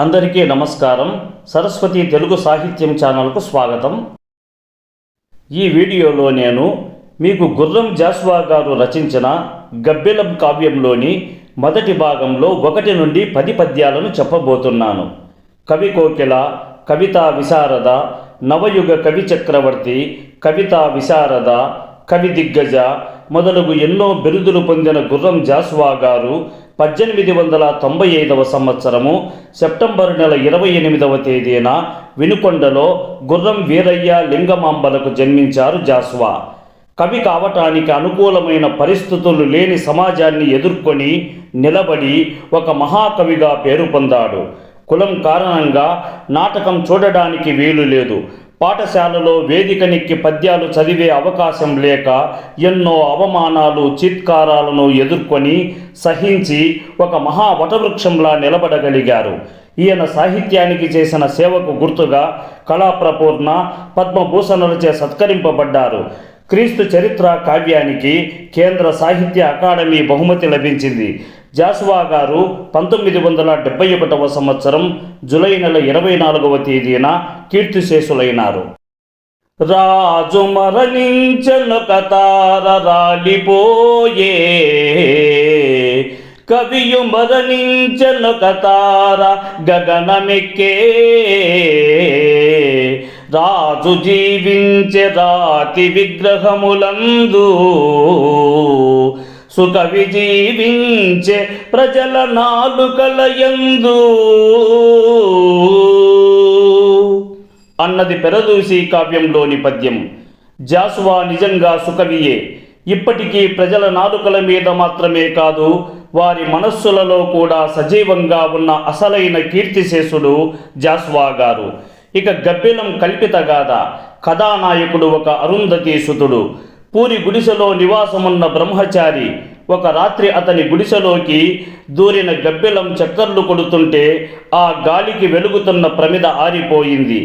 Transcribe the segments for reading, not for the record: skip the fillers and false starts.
అందరికీ నమస్కారం. సరస్వతి తెలుగు సాహిత్యం ఛానల్కు స్వాగతం. ఈ వీడియోలో నేను మీకు గుర్రం జాస్వా గారు రచించిన గబ్బిలం కావ్యంలోని మొదటి భాగంలో 1 నుండి 10 పద్యాలను చెప్పబోతున్నాను. కవి కోకిల, కవితా విశారద, నవయుగ కవి చక్రవర్తి, కవితా విశారద, కవి దిగ్గజ మొదలగు ఎన్నో బిరుదులు పొందిన గుర్రం జాస్వా గారు 1895 సంవత్సరము సెప్టెంబర్ నెల 28వ తేదీన వినుకొండలో గుర్రం వీరయ్య లింగమాంబలకు జన్మించారు జాస్వా. కవి కావటానికి అనుకూలమైన పరిస్థితులు లేని సమాజాన్ని ఎదుర్కొని నిలబడి ఒక మహాకవిగా పేరు పొందాడు. కులం కారణంగా నాటకం చూడడానికి వీలు లేదు. పాఠశాలలో వేదికనెక్కి పద్యాలు చదివే అవకాశం లేక ఎన్నో అవమానాలు, చిత్కారాలను ఎదుర్కొని సహించి ఒక మహా వటవృక్షంలా నిలబడగలిగారు. ఈయన సాహిత్యానికి చేసిన సేవకు గుర్తుగా కళాప్రపూర్ణ, పద్మభూషణులచే సత్కరింపబడ్డారు. క్రీస్తు చరిత్ర కావ్యానికి కేంద్ర సాహిత్య అకాడమీ బహుమతి లభించింది. జాస్వా గారు 1971 సంవత్సరం జూలై నెల 24వ తేదీన కీర్తిశేషులైనారు. రాజు మరణించను కతార రాలిపోయే, కవియు మరణించను కతార గగనమెక్కే, రాజు జీవించే రాతి విగ్రహములందు, సుకవి జీవించే ప్రజల నాలుకలయందు అన్నది పెరదూసి కావ్యంలోని పద్యం. జాస్వా నిజంగా సుకవియే. ఇప్పటికీ ప్రజల నాలుకల మీద మాత్రమే కాదు, వారి మనస్సులలో కూడా సజీవంగా ఉన్న అసలైన కీర్తిశేషుడు జాస్వా గారు. ఇక గబ్బిలం కల్పిత గాథ. కథానాయకుడు ఒక అరుంధతీసుతుడు. పూరి గుడిసెలో నివాసమున్న బ్రహ్మచారి. ఒక రాత్రి అతని గుడిసెలోకి దూరిన గబ్బిలం చక్కర్లు కొడుతుంటే ఆ గాలికి వెలుగుతున్న ప్రమిద ఆరిపోయింది.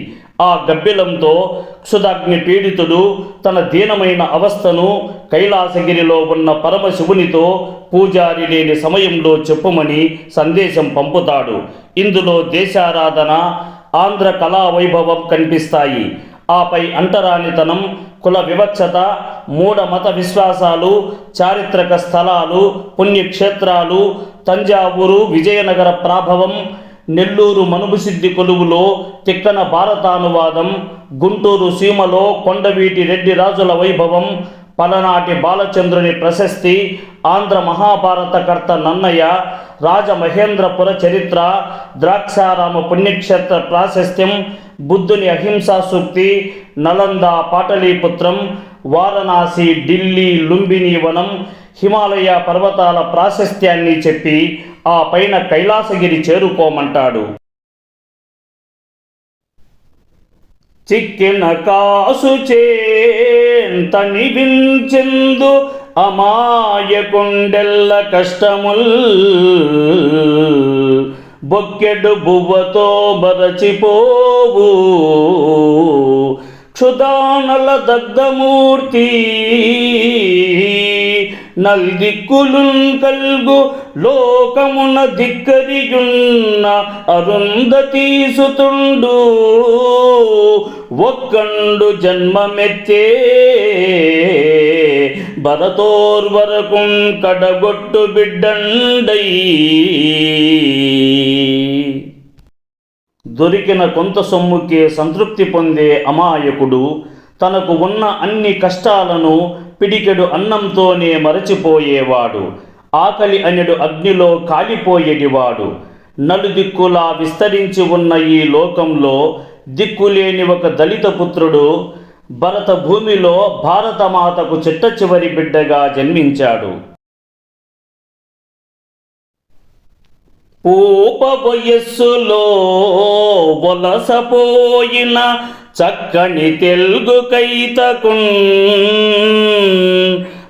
ఆ గబ్బిలంతో క్షుదాగ్ని పీడితుడు తన దీనమైన అవస్థను కైలాసగిరిలో ఉన్న పరమశివునితో పూజారి లేని సమయంలో చెప్పుమని సందేశం పంపుతాడు. ఇందులో దేశారాధన, ఆంధ్ర కళా వైభవం కనిపిస్తాయి. ఆపై అంటరానితనం, కుల వివక్షత, మూఢ మత విశ్వాసాలు, చారిత్రక స్థలాలు, పుణ్యక్షేత్రాలు, తంజావూరు విజయనగర ప్రాభవం, నెల్లూరు మనుబుసిద్ధి కొలువులో తిక్కన భారతానువాదం, గుంటూరు సీమలో కొండవీటి రెడ్డి రాజుల వైభవం, పలనాటి బాలచంద్రుని ప్రశస్తి, ఆంధ్ర మహాభారతకర్త నన్నయ్య, రాజమహేంద్రపుర చరిత్ర, ద్రాక్షారామ పుణ్యక్షేత్ర ప్రాశస్త్యం, బుద్ధుని అహింసా సూక్తి, నలంద పాటలీపుత్రం, వారణాసి, ఢిల్లీ లుంబిని వనం, హిమాలయ పర్వతాల ప్రాశస్త్యాన్ని చెప్పి ఆ పైన కైలాసగిరి చేరుకోమంటాడు. చిక్కిన కాసు చేంతని వించెందు అమాయకుండెల్ల కష్టముల్, బొక్కెడు బువ్వతో బరచిపోవు క్షుదానల దగ్ధమూర్తి, నల్దిక్కులున్ కల్గు లోకమున ధిక్కరియున్న అరుంధతీసుతుండు, ఒక్కండు జన్మమెత్తే భరతోర్వరకుం కడగొట్టు బిడ్డండై. దొరికిన కొంత సొమ్ముకే సంతృప్తి పొందే అమాయకుడు తనకు ఉన్న అన్ని కష్టాలను పిడికెడు అన్నంతోనే మరచిపోయేవాడు. ఆకలి అనెడు అగ్నిలో కాలిపోయేటివాడు. నలుదిక్కులా విస్తరించి ఉన్న ఈ లోకంలో దిక్కులేని ఒక దళిత పుత్రుడు భరత భూమిలో భారతమాతకు చిట్ట చివరి బిడ్డగా జన్మించాడు. పూప వయస్సులో వలసపోయిన చక్కని తెలుగు కైతకున్,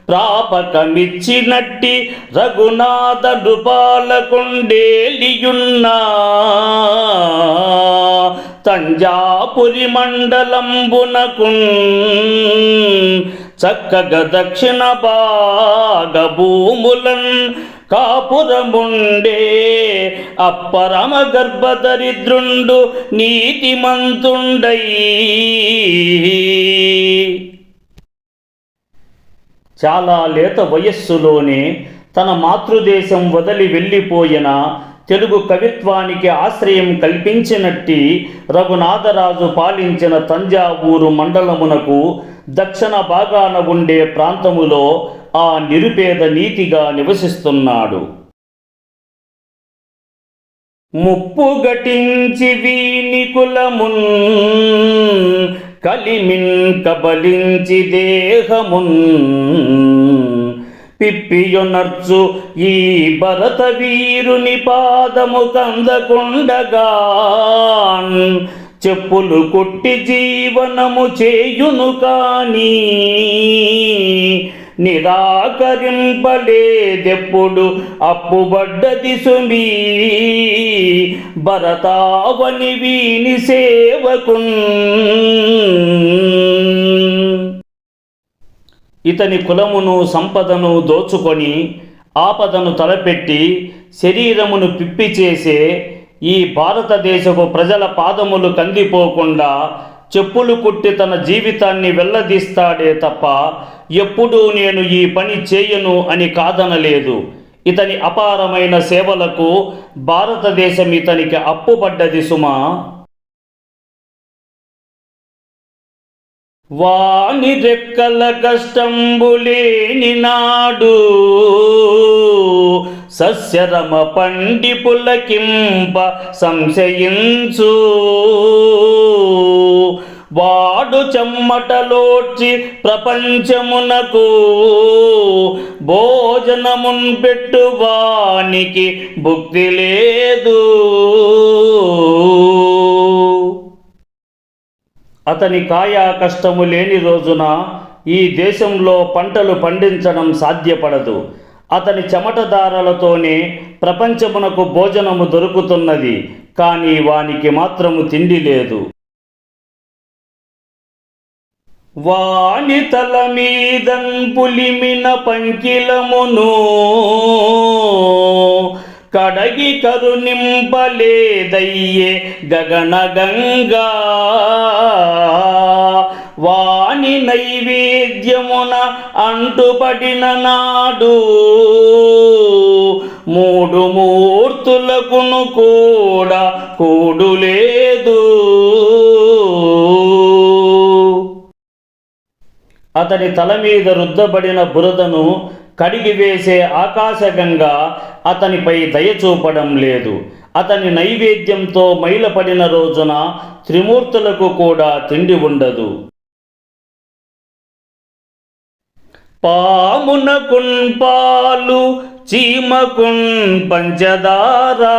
ప్రాపకమిచ్చినట్టి రఘునాథ నృపాలకుండేలియున్న తంజాపురి మండలంబునకున్, చక్కగ దక్షిణ భాగ భూములన్ కాపురముండే అప్పరమ గర్భదరిద్రుండు నీతిమంతుండై చాలా లేత వయస్సులోనే తన మాతృదేశం వదిలి వెళ్ళిపోయిన తెలుగు కవిత్వానికి ఆశ్రయం కల్పించినట్టి రఘునాథరాజు పాలించిన తంజావూరు మండలమునకు దక్షిణ భాగాన ఉండే ప్రాంతములో ఆ నిరుపేద నీతిగా నివసిస్తున్నాడు. ముప్పు గటించి వీని కులమున్ కలిమిన్ కబలించి దేహమున్ పిప్పియొనర్చు ఈ భరత వీరుని పాదము కందకుండగాన్ చెప్పులు కొట్టి జీవనము చేయును కాని నిరాకరింపలేదెప్పుడు అప్పుబడ్డది సుమీ భరతావని వీని సేవకున్. ఇతని కులమును సంపదను దోచుకొని ఆపదను తలపెట్టి శరీరమును పిప్పి చేసే ఈ భారతదేశపు ప్రజల పాదములు కందిపోకుండా చెప్పులు కుట్టి తన జీవితాన్ని వెల్లదీస్తాడే తప్ప ఎప్పుడూ నేను ఈ పని చేయను అని కాదనలేదు. ఇతని అపారమైన సేవలకు భారతదేశం ఇతనికి అప్పుపడ్డది సుమా. వాని రెక్కల కష్టంబులేని నాడు సస్యరమ పండి పులకింప సంశయించు వాడు చెమ్మటలోడ్చి ప్రపంచమునకు భోజనమున్ పెట్టు వానికి భుక్తి లేదు. అతని కాయా కష్టము లేని రోజున ఈ దేశంలో పంటలు పండించడం సాధ్యపడదు. అతని చెమటదారలతోనే ప్రపంచమునకు భోజనము దొరుకుతున్నది, కానీ వానికి మాత్రము తిండి లేదు. వాని తల మీదన్ పులిమిన పంకిలమును కడగి కరునింపలేదయ్యే గగనగంగా వాని నైవేద్యమున అంటుపడిన నాడు మూడు మూర్తులకును కూడా కూడు లేదు. అతని తల మీద రుద్దబడిన బురదను కడిగివేసే ఆకాశగంగా అతనిపై దయచూపడం లేదు. అతని నైవేద్యంతో మైలపడిన రోజున త్రిమూర్తులకు కూడా తిండి ఉండదు. పామునకున్ పాలు చీమకున్ పంచదారా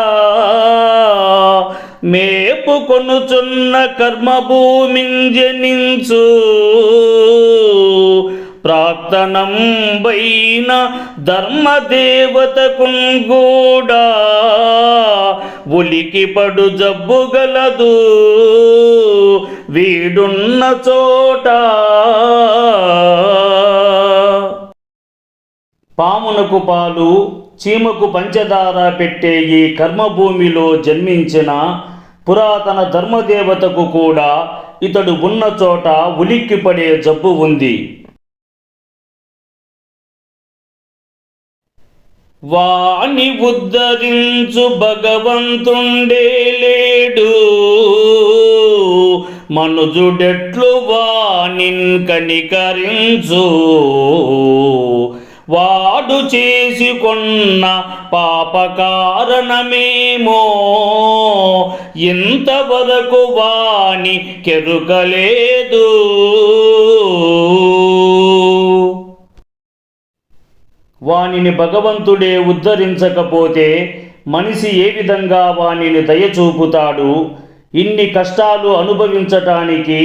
మేపుకొనుచున్న కర్మభూమింజనించు ప్రాక్తనంబైన ధర్మదేవతకున్ కూడా ఉలికిపడు జబ్బుగలదు వీడున్న చోట. పామునకు పాలు చీమకు పంచదార పెట్టే ఈ కర్మభూమిలో జన్మించిన పురాతన ధర్మదేవతకు కూడా ఇతడు ఉన్న చోట ఉలిక్కిపడే జబ్బు ఉంది. వాని ఉద్ధరించు భగవంతుండే లేడు మనుజుడెట్లు వానిన్ కనికరించు వాడు చేసుకొన్న పాప కారణమేమో ఇంతవరకు వాని కెరుకలేదు. వానిని భగవంతుడే ఉద్ధరించకపోతే మనిషి ఏ విధంగా వానిని దయచూపుతాడు? ఇన్ని కష్టాలు అనుభవించటానికి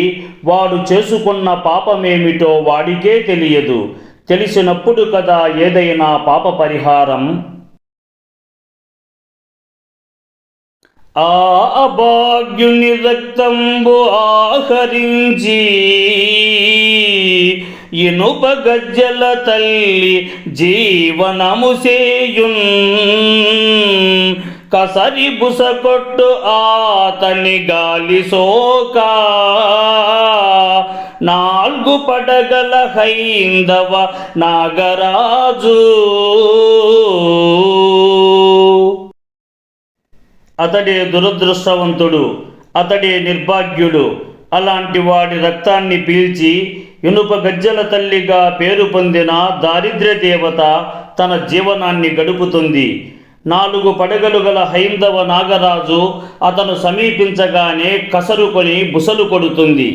వాడు చేసుకున్న పాపమేమిటో వాడికే తెలియదు. తెలిసినప్పుడు కదా ఏదైనా పాప పరిహారం. ఆ అభాగ్యుని రక్తంబు ఆహరించి ఇనుప గజ్జల తల్లి జీవనము సేయున్ కసరి బుసకొట్టు ఆతని గాలి సోక నాలుగు పడగల హైందవ నాగరాజు. అతడే దురదృష్టవంతుడు, అతడే నిర్భాగ్యుడు. అలాంటి వాడి రక్తాన్ని పీల్చి ఇనుప గజ్జల తల్లిగా పేరు పొందిన దారిద్ర్య దేవత తన జీవనాన్ని గడుపుతుంది. 4 పడగలు గల హైందవ నాగరాజు అతను సమీపించగానే కసరుకొని బుసలు కొడుతుంది.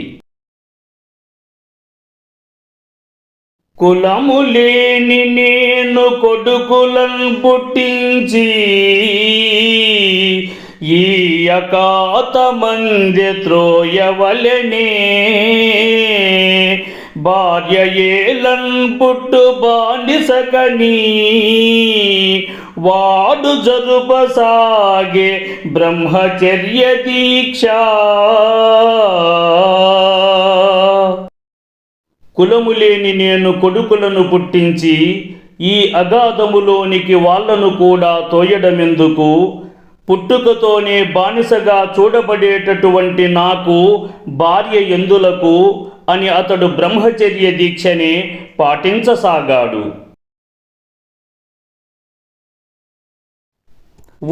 కులము లేని నేను కొడుకులను పుట్టించి ఈ అకాత మందె త్రోయవలెనే భార్య ఏలన్ పుట్టు బానిసకని వాడు జరుపసాగే బ్రహ్మచర్య దీక్ష. కులము లేని నేను కొడుకులను పుట్టించి ఈ అగాధములోనికి వాళ్లను కూడా తోయడమెందుకు? పుట్టుకతోనే బానిసగా చూడబడేటటువంటి నాకు భార్య ఎందులకు అని అతడు బ్రహ్మచర్య దీక్షనే పాటించసాగాడు.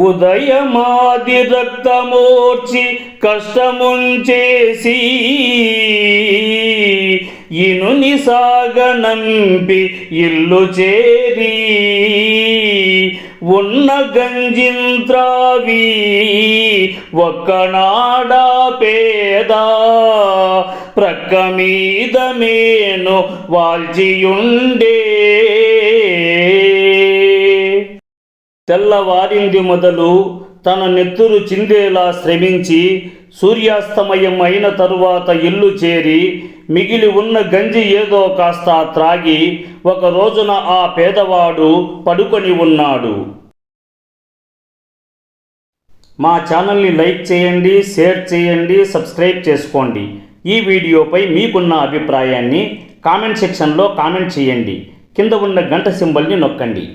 ఉదయమాది రక్తమోర్చి కష్టముంచేసి ఇనుని సాగనంపి ఇల్లు చేరి ఉన్న గంజింత్రావి ఒక్కనాడా పేద ప్రక్క మీద మేను వాల్చియుండే. తెల్లవారింది మొదలు తన నెత్తురు చిందేలా శ్రమించి సూర్యాస్తమయం అయిన తరువాత ఇల్లు చేరి మిగిలి ఉన్న గంజి ఏదో కాస్త త్రాగి ఒక రోజున ఆ పేదవాడు పడుకొని ఉన్నాడు. మా ఛానల్ని లైక్ చేయండి, షేర్ చేయండి, సబ్స్క్రైబ్ చేసుకోండి. ఈ వీడియోపై మీకున్న అభిప్రాయాన్ని కామెంట్ సెక్షన్లో కామెంట్ చేయండి. కింద ఉన్న గంట సింబల్ని నొక్కండి.